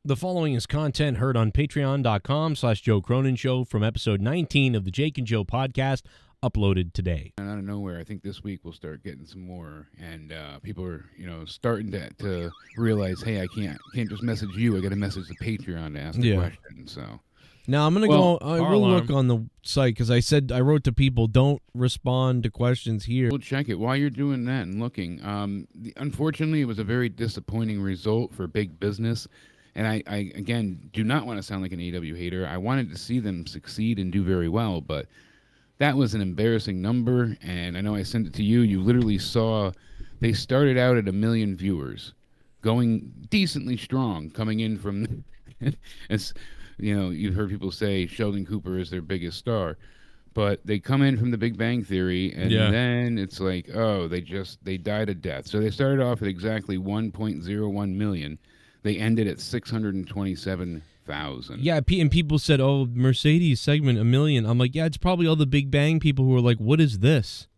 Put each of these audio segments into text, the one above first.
The following is content heard on patreon.com/Joe Cronin Show from episode 19 of the Jake and Joe podcast, uploaded today. And out of nowhere, I think this week we'll start getting some more, and people are, starting to realize, hey, I can't just message you. I got to message the Patreon to ask the question. So now I'm gonna go. I will look on the site because I wrote to people, don't respond to questions here. We'll check it while you're doing that and looking. Unfortunately, it was a very disappointing result for big business. And I again, do not want to sound like an AEW hater. I wanted to see them succeed and do very well, but that was an embarrassing number. And I know I sent it to you. You literally saw they started out at 1 million viewers, going decently strong, coming in from, as you've heard people say Sheldon Cooper is their biggest star. But they come in from the Big Bang Theory, and then it's like, oh, they died a death. So they started off at exactly 1.01 million. They ended at 627,000. Yeah, and people said, oh, Mercedes segment, 1 million. I'm like, yeah, it's probably all the Big Bang people who are like, what is this?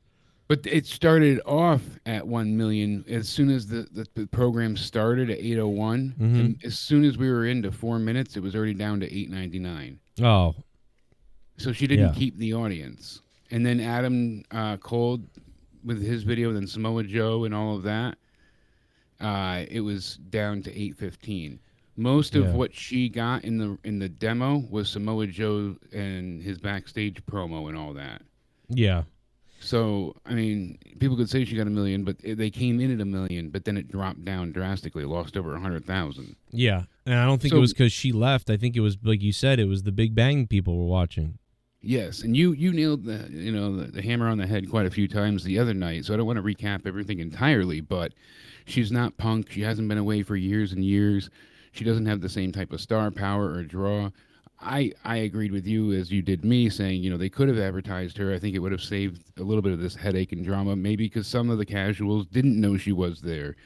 But it started off at 1 million as soon as the program started at 8:01. And as soon as we were into 4 minutes, it was already down to 899. Oh. So she didn't keep the audience. And then Adam Cole with his video, then Samoa Joe and all of that. It was down to 815. Most of what she got in the demo was Samoa Joe and his backstage promo and all that. Yeah. So, I mean, people could say she got 1 million, but they came in at 1 million, but then it dropped down drastically, lost over 100,000. Yeah, and I don't think it was because she left. I think it was, like you said, it was the Big Bang people were watching. Yes, and you nailed the hammer on the head quite a few times the other night, so I don't want to recap everything entirely, but she's not Punk. She hasn't been away for years and years. She doesn't have the same type of star power or draw. I agreed with you as you did me, saying, they could have advertised her. I think it would have saved a little bit of this headache and drama, maybe because some of the casuals didn't know she was there.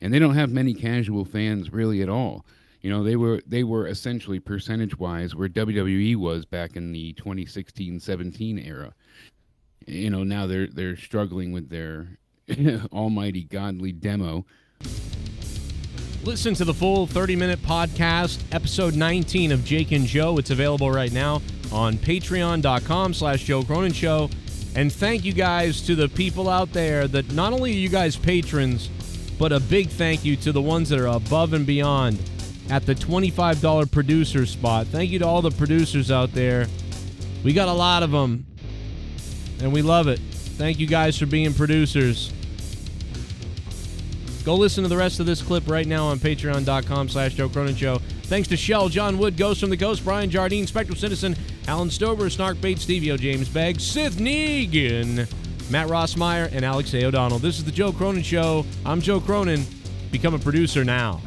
And they don't have many casual fans really at all. They were essentially percentage-wise where WWE was back in the 2016-17 era. Now they're struggling with their almighty godly demo. Listen to the full 30-minute podcast, episode 19 of Jake and Joe. It's available right now on patreon.com/Joe Cronin Show. And thank you guys to the people out there that not only are you guys patrons, but a big thank you to the ones that are above and beyond at the $25 producer spot. Thank you to all the producers out there. We got a lot of them, and we love it. Thank you guys for being producers. Go listen to the rest of this clip right now on patreon.com/Joe Cronin Show. Thanks to Shell, Jon Wood, Ghost from the Coast, Bryan, Jardine, Spectral Citizen, Alan Stober, Snarkbait, Steveo, James Begg, Sith NeeGAN, Matt Rossmeier, and Alex A. O'Donnell. This is the Joe Cronin Show. I'm Joe Cronin. Become a producer now.